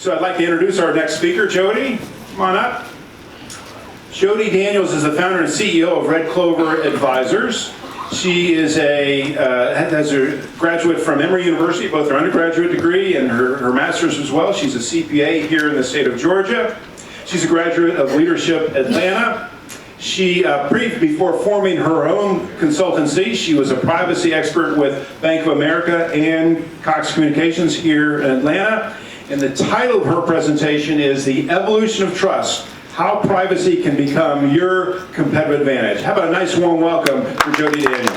So I'd like to introduce our next speaker, Jody. Come on up. Jody Daniels is the founder and CEO of Red Clover Advisors. She is has a graduate from Emory University, both her undergraduate degree and her master's as well. She's a CPA here in the state of Georgia. She's a graduate of Leadership Atlanta. She, before forming her own consultancy, she was a privacy expert with Bank of America and Cox Communications here in Atlanta. And the title of her presentation is The Evolution of Trust, How Privacy Can Become Your Competitive Advantage. How about a nice warm welcome for Jody Daniels.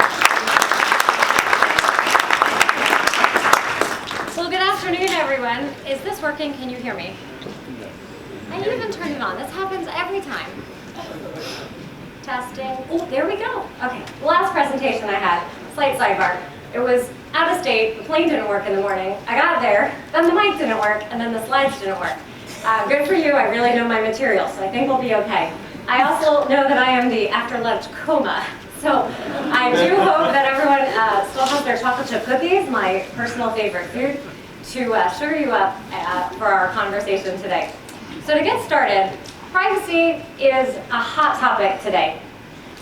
Well, good afternoon, everyone. Is this working? Can you hear me? I even turned it on. This happens every time. Testing. Oh, there we go. Okay. The last presentation I had, slight sidebar. It was out of state. The plane didn't work in the morning. I got there, then the mic didn't work, and then the slides didn't work. Good for you. I really know my material, so I think we'll be okay. I also know that I am the after lunch coma. So I do hope that everyone still has their chocolate chip cookies, my personal favorite food, to sugar you up for our conversation today. So to get started, privacy is a hot topic today.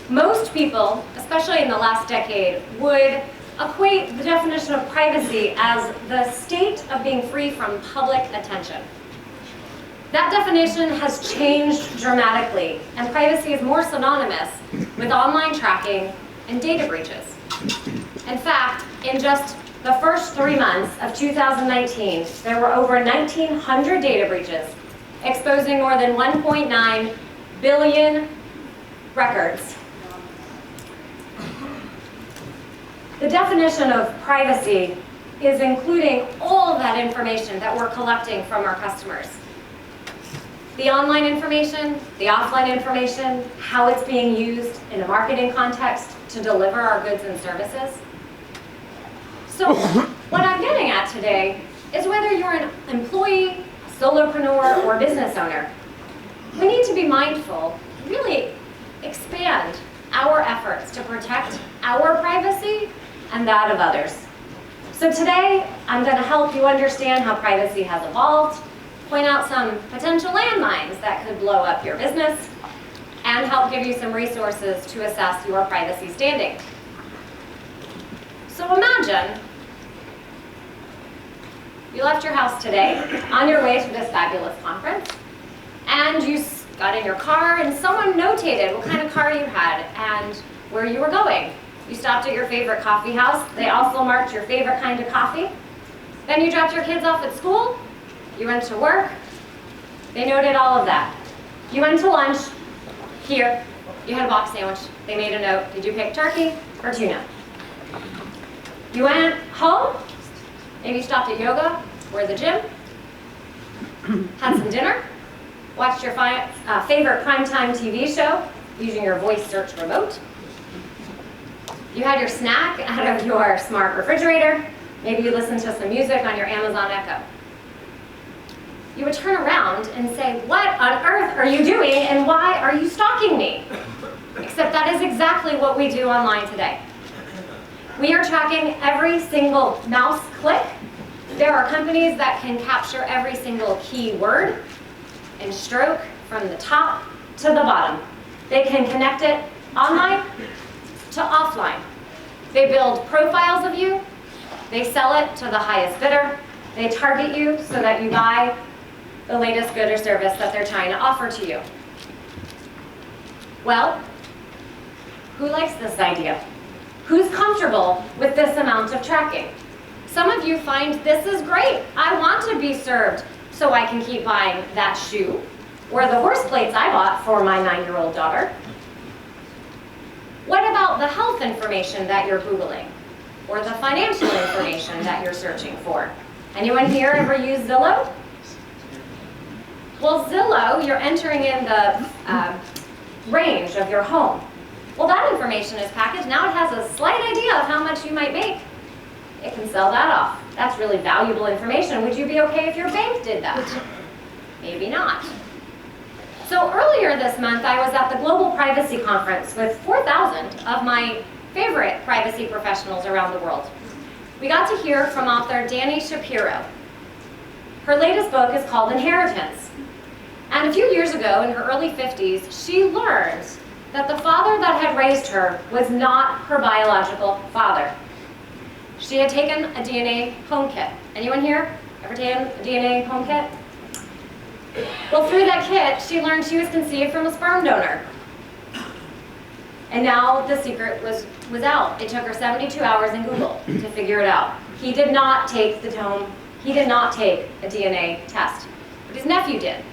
Most people, especially in the last decade, would equate the definition of privacy as the state of being free from public attention. That definition has changed dramatically, and privacy is more synonymous with online tracking and data breaches. In fact, in just the first 3 months of 2019, there were over 1,900 data breaches, exposing more than 1.9 billion records. The definition of privacy is including all that information that we're collecting from our customers. The online information, the offline information, how it's being used in a marketing context to deliver our goods and services. So what I'm getting at today is whether you're an employee, solopreneur, or business owner, we need to be mindful, really expand our efforts to protect our privacy and that of others. So today, I'm going to help you understand how privacy has evolved, point out some potential landmines that could blow up your business, and help give you some resources to assess your privacy standing. So imagine you left your house today on your way to this fabulous conference, and you got in your car and someone notated what kind of car you had and where you were going. You stopped at your favorite coffee house. They also marked your favorite kind of coffee. Then you dropped your kids off at school. You went to work. They noted all of that. You went to lunch. Here, you had a box sandwich. They made a note. Did you pick turkey or tuna? You went home. Maybe you stopped at yoga or the gym. Had some dinner. Watched your favorite primetime TV show using your voice search remote. You had your snack out of your smart refrigerator. Maybe you listened to some music on your Amazon Echo. You would turn around and say, what on earth are you doing and why are you stalking me? Except that is exactly what we do online today. We are tracking every single mouse click. There are companies that can capture every single keyword and stroke from the top to the bottom. They can connect it online to offline. They build profiles of you. They sell it to the highest bidder. They target you so that you buy the latest good or service that they're trying to offer to you. Well, who likes this idea? Who's comfortable with this amount of tracking? Some of you find this is great. I want to be served so I can keep buying that shoe or the horse plates I bought for my 9-year-old daughter. What about the health information that you're Googling or the financial information that you're searching for? Anyone here ever use Zillow? Well, Zillow, you're entering in the range of your home. Well, that information is packaged. Now it has a slight idea of how much you might make. It can sell that off. That's really valuable information. Would you be okay if your bank did that? Maybe not. So earlier this month, I was at the Global Privacy Conference with 4,000 of my favorite privacy professionals around the world. We got to hear from author Dani Shapiro. Her latest book is called Inheritance. And a few years ago, in her early 50s, she learned that the father that had raised her was not her biological father. She had taken a DNA home kit. Anyone here ever taken a DNA home kit? Well, through that kit, she learned she was conceived from a sperm donor. And now the secret was out. It took her 72 hours in Google to figure it out. He did not take he did not take a DNA test, but his nephew did.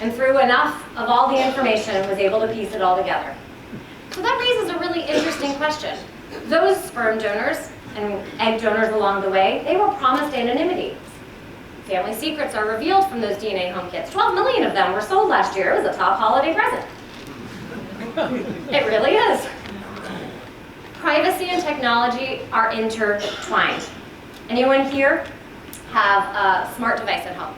And through enough of all the information, was able to piece it all together. So that raises a really interesting question. Those sperm donors and egg donors along the way, they were promised anonymity. Family secrets are revealed from those DNA home kits. 12 million of them were sold last year. It was a top holiday present. It really is. Privacy and technology are intertwined. Anyone here have a smart device at home?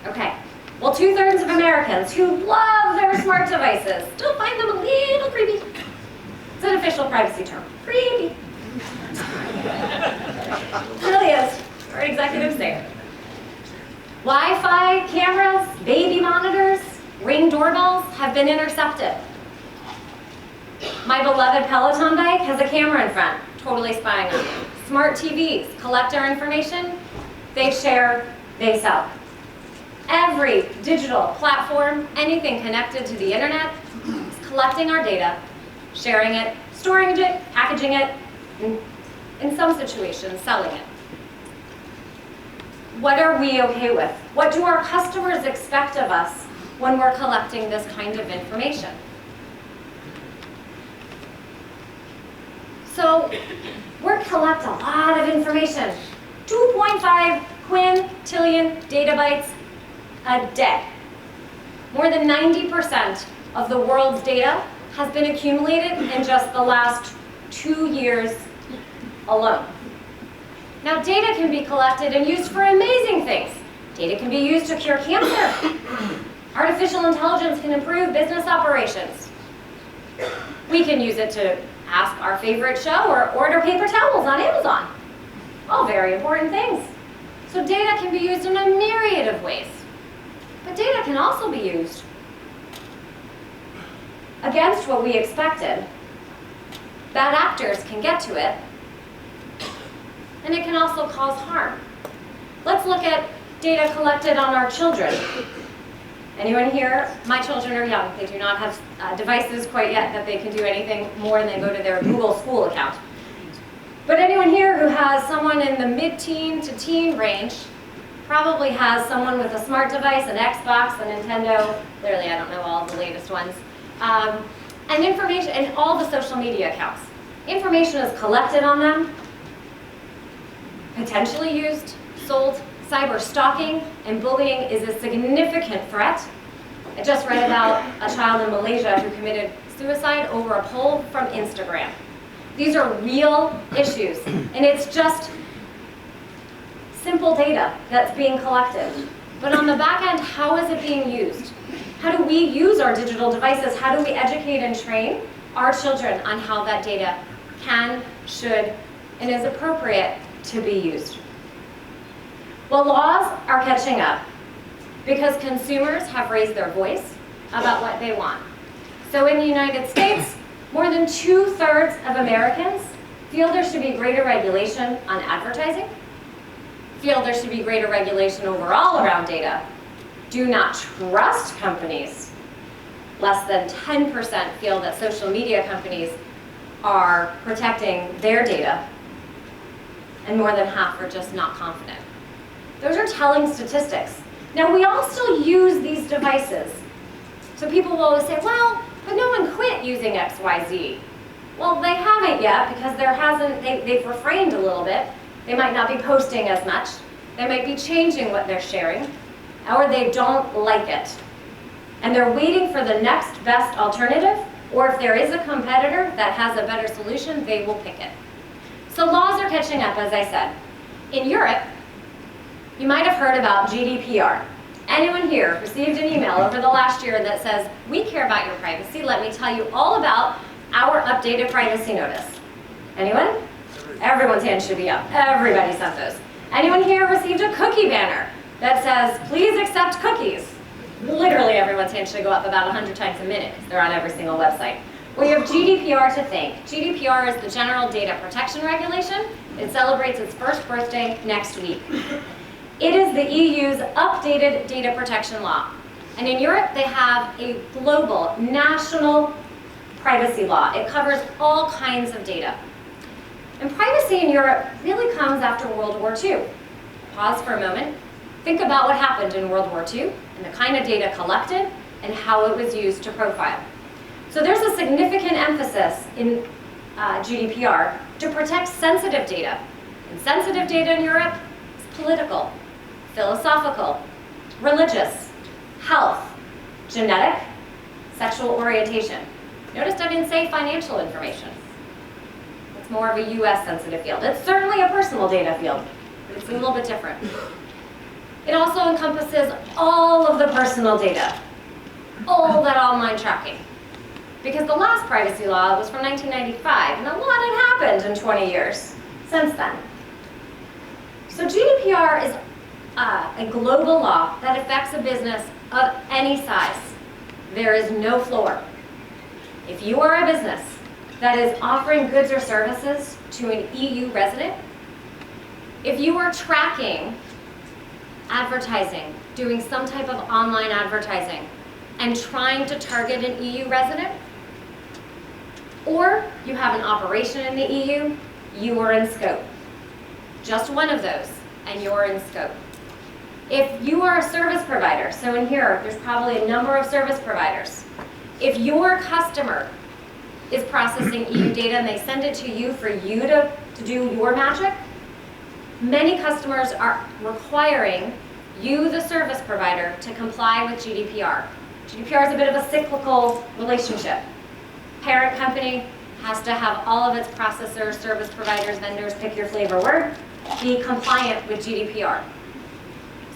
Okay. Well, 2/3 of Americans who love their smart devices still find them a little creepy. It's an official privacy term. Creepy. It really is. Our executives say it. Wi-Fi cameras, baby monitors, Ring doorbells have been intercepted. My beloved Peloton bike has a camera in front, totally spying on me. Smart TVs collect our information, they share, they sell. Every digital platform, anything connected to the internet, is collecting our data, sharing it, storing it, packaging it, and in some situations, selling it. What are we okay with? What do our customers expect of us when we're collecting this kind of information? So, we collect a lot of information. 2.5 quintillion databytes a day. More than 90% of the world's data has been accumulated in just the last 2 years alone. Now, data can be collected and used for amazing things. Data can be used to cure cancer. Artificial intelligence can improve business operations. We can use it to ask our favorite show or order paper towels on Amazon. All very important things. So data can be used in a myriad of ways. But data can also be used against what we expected. Bad actors can get to it, and it can also cause harm. Let's look at data collected on our children. Anyone here? My children are young. They do not have devices quite yet that they can do anything more than go to their Google School account. But anyone here who has someone in the mid-teen to teen range probably has someone with a smart device, an Xbox, a Nintendo. Clearly, I don't know all the latest ones. And information, and all the social media accounts. Information is collected on them, potentially used, sold. Cyber stalking and bullying is a significant threat. I just read about a child in Malaysia who committed suicide over a poll from Instagram. These are real issues, and it's just simple data that's being collected. But on the back end, how is it being used? How do we use our digital devices? How do we educate and train our children on how that data can, should, and is appropriate to be used? Well, laws are catching up because consumers have raised their voice about what they want. So in the United States, more than 2/3 of Americans feel there should be greater regulation on advertising, feel there should be greater regulation overall around data, do not trust companies. Less than 10% feel that social media companies are protecting their data, and more than half are just not confident. Those are telling statistics. Now, we all still use these devices. So people will always say, well, but no one quit using XYZ. Well, they haven't yet because they've refrained a little bit. They might not be posting as much. They might be changing what they're sharing, or they don't like it. And they're waiting for the next best alternative, or if there is a competitor that has a better solution, they will pick it. So laws are catching up, as I said. In Europe, you might have heard about GDPR. Anyone here received an email over the last year that says, we care about your privacy, let me tell you all about our updated privacy notice? Anyone? Everyone's hand should be up. Everybody sent those. Anyone here received a cookie banner that says, please accept cookies? Literally everyone's hand should go up about 100 times a minute because they're on every single website. We have GDPR to thank. GDPR is the General Data Protection Regulation. It celebrates its first birthday next week. It is the EU's updated data protection law. And in Europe, they have a global, national privacy law. It covers all kinds of data. And privacy in Europe really comes after World War II. Pause for a moment. Think about what happened in World War II and the kind of data collected and how it was used to profile. So there's a significant emphasis in GDPR to protect sensitive data. And sensitive data in Europe is political, philosophical, religious, health, genetic, sexual orientation. Notice I didn't say financial information. It's more of a US sensitive field. It's certainly a personal data field, but it's a little bit different. It also encompasses all of the personal data, all that online tracking. Because the last privacy law was from 1995, and a lot had happened in 20 years since then. So GDPR is a global law that affects a business of any size. There is no floor. If you are a business that is offering goods or services to an EU resident, if you are tracking advertising, doing some type of online advertising, and trying to target an EU resident, or you have an operation in the EU, you are in scope. Just one of those, and you're in scope. If you are a service provider, so in here, there's probably a number of service providers. If your customer is processing EU data and they send it to you for you to do your magic, many customers are requiring you, the service provider, to comply with GDPR. GDPR is a bit of a cyclical relationship. Parent company has to have all of its processors, service providers, vendors, pick your flavor word, be compliant with GDPR.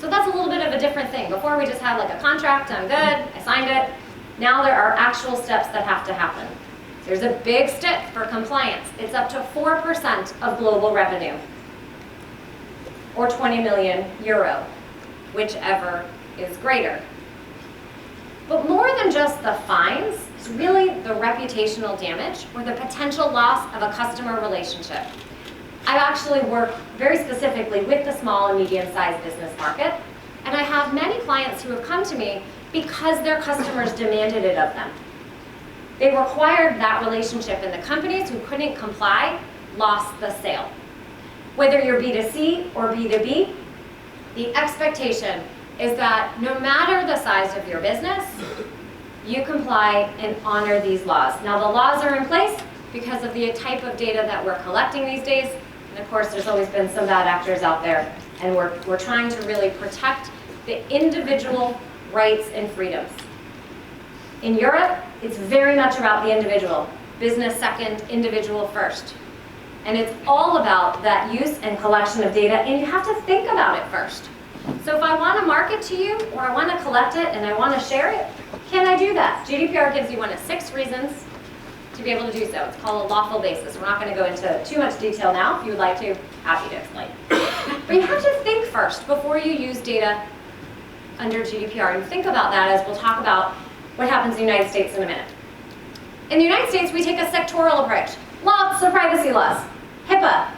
So that's a little bit of a different thing. Before we just had like a contract, I'm good, I signed it. Now there are actual steps that have to happen. There's a big stick for compliance. It's up to 4% of global revenue, or 20 million euro, whichever is greater. But more than just the fines, it's really the reputational damage or the potential loss of a customer relationship. I actually work very specifically with the small and medium-sized business market, and I have many clients who have come to me because their customers demanded it of them. They required that relationship, and the companies who couldn't comply lost the sale. Whether you're B2C or B2B, the expectation is that no matter the size of your business, you comply and honor these laws. Now the laws are in place because of the type of data that we're collecting these days, and of course there's always been some bad actors out there, and we're trying to really protect the individual rights and freedoms. In Europe, it's very much about the individual. Business second, individual first. And it's all about that use and collection of data, and you have to think about it first. So if I want to market to you, or I want to collect it and I want to share it, can I do that? GDPR gives you one of 6 reasons to be able to do so. It's called a lawful basis. We're not going to go into too much detail now. If you would like to, happy to explain. But you have to think first before you use data under GDPR, and think about that as we'll talk about what happens in the United States in a minute. In the United States, we take a sectoral approach. Lots of privacy laws. HIPAA,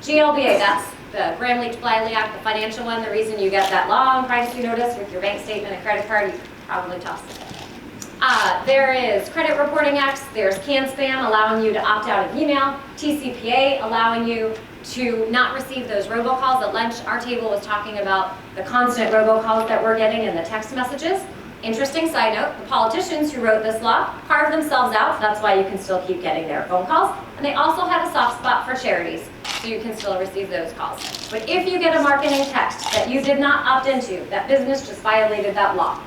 GLBA, that's the Gramm-Leach-Bliley Act, the financial one. The reason you get that long privacy notice with your bank statement and credit card, you probably tossed it. There is Credit Reporting Act, there's CAN-SPAM, allowing you to opt out of email, TCPA, allowing you to not receive those robocalls. At lunch, our table was talking about the constant robocalls that we're getting and the text messages. Interesting side note, the politicians who wrote this law carved themselves out, so that's why you can still keep getting their phone calls. And they also had a soft spot for charities, so you can still receive those calls. But if you get a marketing text that you did not opt into, that business just violated that law.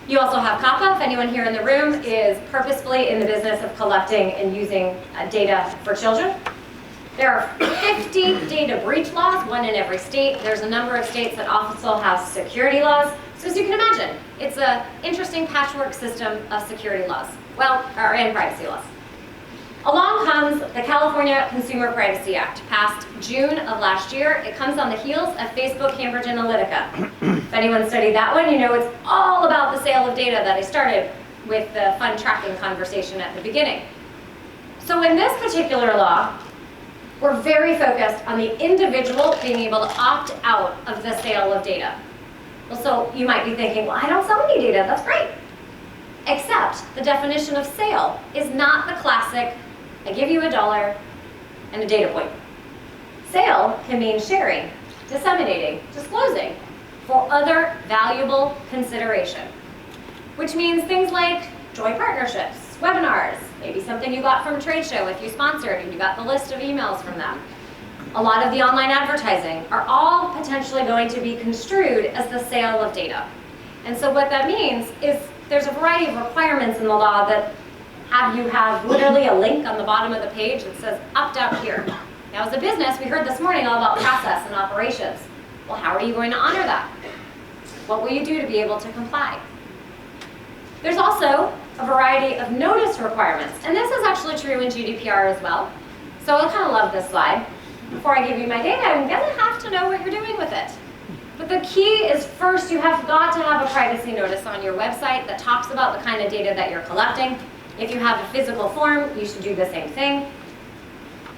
You also have COPPA. If anyone here in the room is purposefully in the business of collecting and using data for children. There are 50 data breach laws, one in every state. There's a number of states that also have security laws. So as you can imagine, it's an interesting patchwork system of security laws, and privacy laws. Along comes the California Consumer Privacy Act, passed June of last year. It comes on the heels of Facebook Cambridge Analytica. If anyone studied that one, you know it's all about the sale of data that I started with the fun tracking conversation at the beginning. So in this particular law, we're very focused on the individual being able to opt out of the sale of data. Well, so you might be thinking, well, I don't sell any data, that's great. Except the definition of sale is not the classic, I give you $1 and a data point. Sale can mean sharing, disseminating, disclosing for other valuable consideration, which means things like joint partnerships, webinars, maybe something you got from a trade show if you sponsored and you got the list of emails from them. A lot of the online advertising are all potentially going to be construed as the sale of data. And so what that means is there's a variety of requirements in the law that have literally a link on the bottom of the page that says opt out here. Now as a business, we heard this morning all about process and operations. Well, how are you going to honor that? What will you do to be able to comply? There's also a variety of notice requirements, and this is actually true in GDPR as well. So I kind of love this slide. Before I give you my data, I'm going to have to know what you're doing with it. But the key is first, you have got to have a privacy notice on your website that talks about the kind of data that you're collecting. If you have a physical form, you should do the same thing.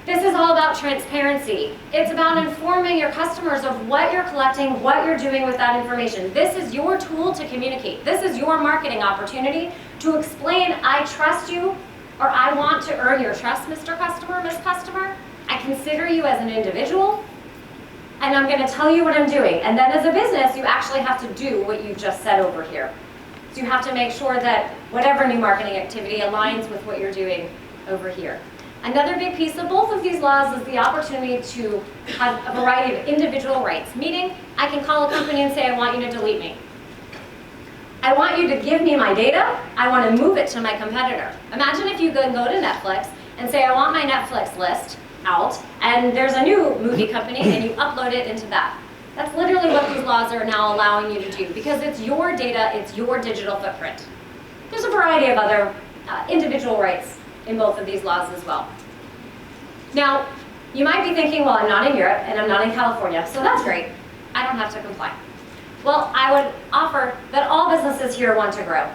This is all about transparency. It's about informing your customers of what you're collecting, what you're doing with that information. This is your tool to communicate. This is your marketing opportunity to explain, I trust you, or I want to earn your trust, Mr. Customer, Miss Customer. I consider you as an individual, and I'm going to tell you what I'm doing. And then as a business, you actually have to do what you just said over here. So you have to make sure that whatever new marketing activity aligns with what you're doing over here. Another big piece of both of these laws is the opportunity to have a variety of individual rights, meaning I can call a company and say, I want you to delete me. I want you to give me my data. I want to move it to my competitor. Imagine if you go to Netflix and say, I want my Netflix list out, and there's a new movie company, and you upload it into that. That's literally what these laws are now allowing you to do, because it's your data, it's your digital footprint. There's a variety of other individual rights in both of these laws as well. Now, you might be thinking, well, I'm not in Europe, and I'm not in California, so that's great. I don't have to comply. Well, I would offer that all businesses here want to grow.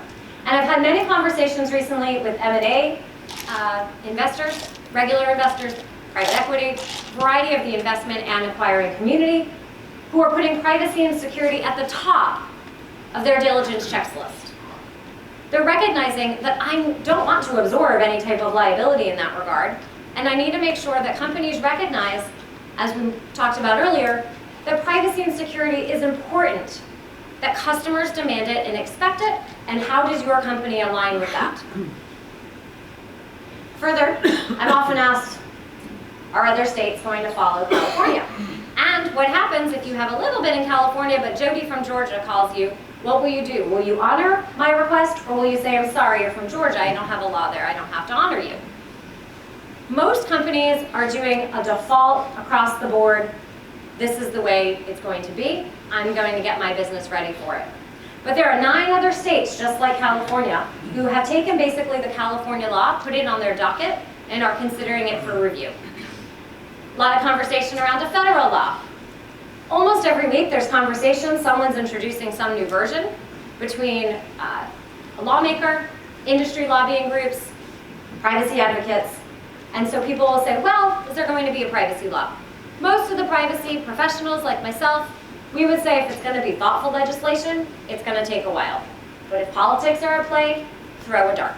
And I've had many conversations recently with M&A investors, regular investors, private equity, variety of the investment and acquiring community, who are putting privacy and security at the top of their diligence checklist. They're recognizing that I don't want to absorb any type of liability in that regard, and I need to make sure that companies recognize, as we talked about earlier, that privacy and security is important, that customers demand it and expect it, and how does your company align with that? Further, I'm often asked, are other states going to follow California? And what happens if you have a little bit in California, but Jody from Georgia calls you, what will you do? Will you honor my request, or will you say, I'm sorry, you're from Georgia, I don't have a law there, I don't have to honor you? Most companies are doing a default across the board. This is the way it's going to be. I'm going to get my business ready for it. But there are 9 other states, just like California, who have taken basically the California law, put it on their docket, and are considering it for review. A lot of conversation around a federal law. Almost every week there's conversation, someone's introducing some new version between a lawmaker, industry lobbying groups, privacy advocates, and so people will say, well, is there going to be a privacy law? Most of the privacy professionals like myself, we would say if it's going to be thoughtful legislation, it's going to take a while. But if politics are at play, throw a dart.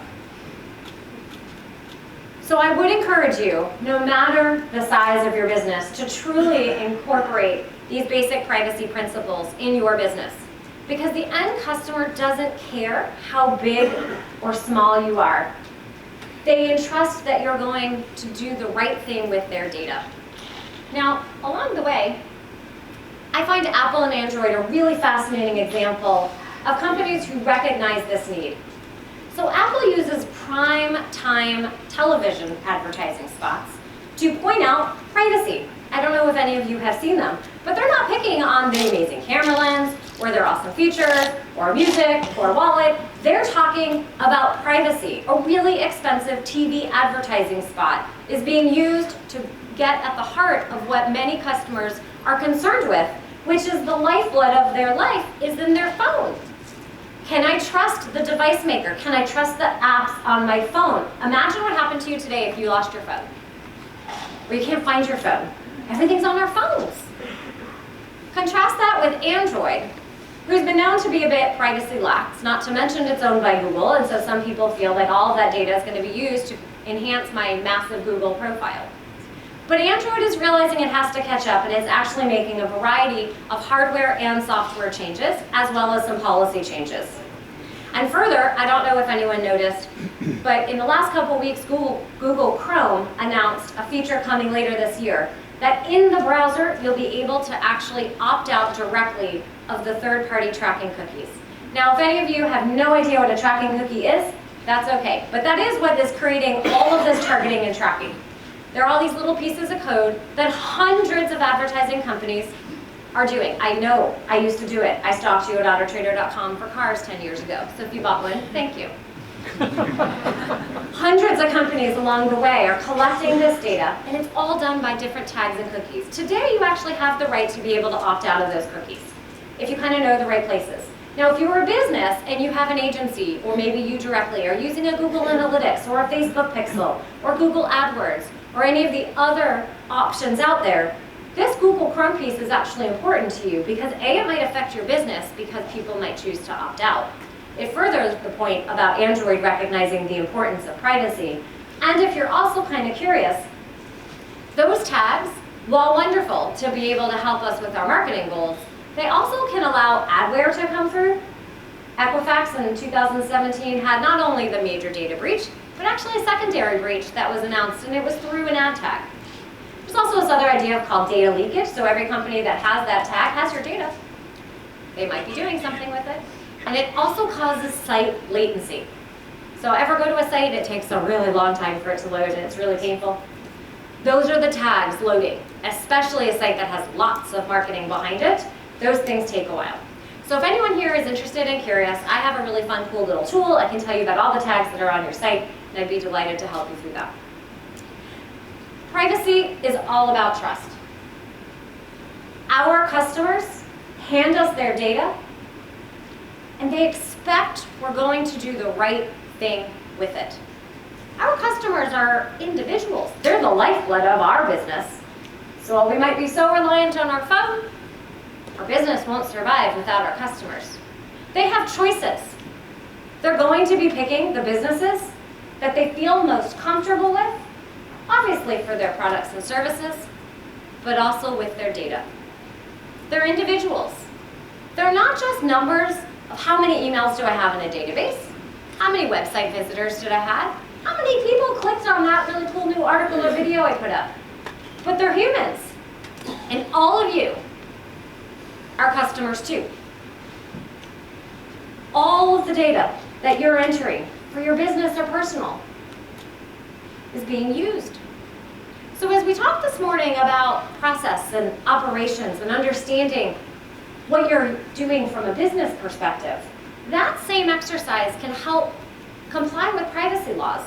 So I would encourage you, no matter the size of your business, to truly incorporate these basic privacy principles in your business. Because the end customer doesn't care how big or small you are. They entrust that you're going to do the right thing with their data. Now, along the way, I find Apple and Android a really fascinating example of companies who recognize this need. So Apple uses prime time television advertising spots to point out privacy. I don't know if any of you have seen them, but they're not picking on the amazing camera lens or their awesome features, or music, or wallet. They're talking about privacy. A really expensive TV advertising spot is being used to get at the heart of what many customers are concerned with, which is the lifeblood of their life is in their phone. Can I trust the device maker? Can I trust the apps on my phone? Imagine what happened to you today if you lost your phone, or you can't find your phone. Everything's on our phones. Contrast that with Android, who's been known to be a bit privacy lax, not to mention it's owned by Google, and so some people feel like all of that data is going to be used to enhance my massive Google profile. But Android is realizing it has to catch up, and it's actually making a variety of hardware and software changes, as well as some policy changes. And further, I don't know if anyone noticed, but in the last couple weeks, Google Chrome announced a feature coming later this year, that in the browser, you'll be able to actually opt out directly of the third-party tracking cookies. Now, if any of you have no idea what a tracking cookie is, that's okay. But that is what is creating all of this targeting and tracking. There are all these little pieces of code that hundreds of advertising companies are doing. I know, I used to do it. I stalked you at autotrader.com for cars 10 years ago. So if you bought one, thank you. Hundreds of companies along the way are collecting this data, and it's all done by different tags and cookies. Today, you actually have the right to be able to opt out of those cookies, if you kind of know the right places. Now, if you're a business and you have an agency, or maybe you directly are using a Google Analytics, or a Facebook Pixel, or Google AdWords, or any of the other options out there, this Google Chrome piece is actually important to you because A, it might affect your business because people might choose to opt out. It furthers the point about Android recognizing the importance of privacy. And if you're also kind of curious, those tags, while wonderful to be able to help us with our marketing goals, they also can allow adware to come through. Equifax in 2017 had not only the major data breach, but actually a secondary breach that was announced, and it was through an ad tag. There's also this other idea called data leakage, so every company that has that tag has your data. They might be doing something with it. And it also causes site latency. So ever go to a site, it takes a really long time for it to load, and it's really painful. Those are the tags loading, especially a site that has lots of marketing behind it. Those things take a while. So if anyone here is interested and curious, I have a really fun, cool little tool. I can tell you about all the tags that are on your site, and I'd be delighted to help you through that. Privacy is all about trust. Our customers hand us their data, and they expect we're going to do the right thing with it. Our customers are individuals. They're the lifeblood of our business. So while we might be so reliant on our phone, our business won't survive without our customers. They have choices. They're going to be picking the businesses that they feel most comfortable with, obviously for their products and services, but also with their data. They're individuals. They're not just numbers of how many emails do I have in a database, how many website visitors did I have, how many people clicked on that really cool new article or video I put up. But they're humans. And all of you are customers too. All of the data that you're entering for your business or personal is being used. So as we talked this morning about process and operations and understanding what you're doing from a business perspective, that same exercise can help comply with privacy laws.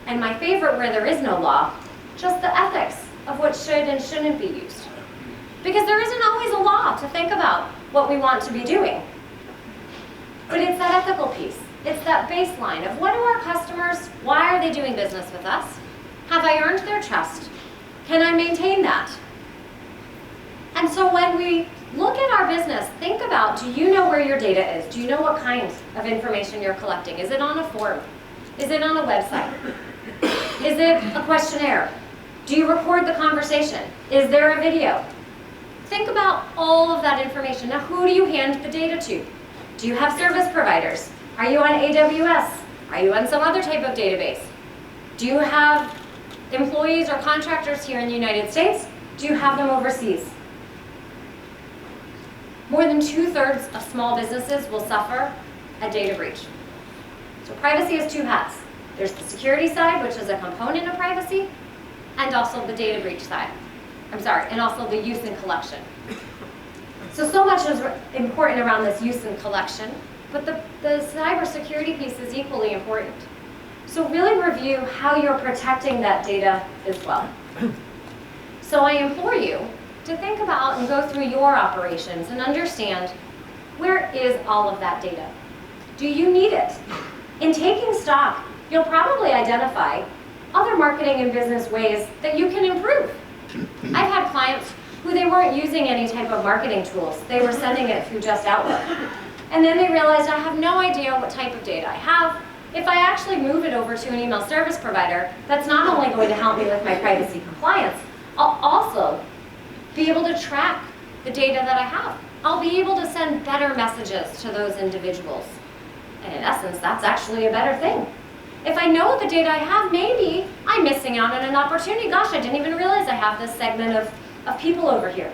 And my favorite, where there is no law, just the ethics of what should and shouldn't be used. Because there isn't always a law to think about what we want to be doing. But it's that ethical piece. It's that baseline of what do our customers, why are they doing business with us? Have I earned their trust? Can I maintain that? And so when we look at our business, think about, do you know where your data is? Do you know what kind of information you're collecting? Is it on a form? Is it on a website? Is it a questionnaire? Do you record the conversation? Is there a video? Think about all of that information. Now, who do you hand the data to? Do you have service providers? Are you on AWS? Are you on some other type of database? Do you have employees or contractors here in the United States? Do you have them overseas? More than 2/3 of small businesses will suffer a data breach. So privacy has two hats. There's the security side, which is a component of privacy, and also the data breach side. And also the use and collection. So much is important around this use and collection, but the cybersecurity piece is equally important. So really review how you're protecting that data as well. So I implore you to think about and go through your operations and understand, where is all of that data? Do you need it? In taking stock, you'll probably identify other marketing and business ways that you can improve. I've had clients who they weren't using any type of marketing tools. They were sending it through just Outlook. And then they realized, I have no idea what type of data I have. If I actually move it over to an email service provider, that's not only going to help me with my privacy compliance, I'll also be able to track the data that I have. I'll be able to send better messages to those individuals. And in essence, that's actually a better thing. If I know the data I have, maybe I'm missing out on an opportunity. Gosh, I didn't even realize I have this segment of people over here.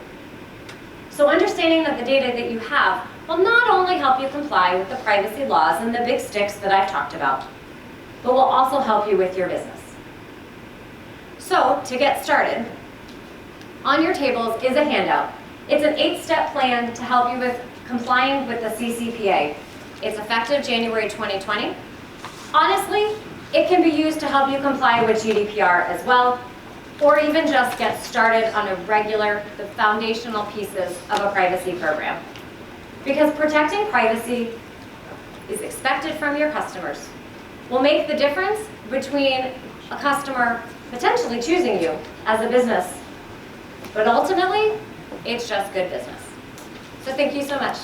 So understanding that the data that you have will not only help you comply with the privacy laws and the big sticks that I've talked about, but will also help you with your business. So to get started, on your tables is a handout. It's an 8-step plan to help you with complying with the CCPA. It's effective January 2020. Honestly, it can be used to help you comply with GDPR as well, or even just get started on the foundational pieces of a privacy program. Because protecting privacy is expected from your customers. Will make the difference between a customer potentially choosing you as a business, but ultimately, it's just good business. So thank you so much.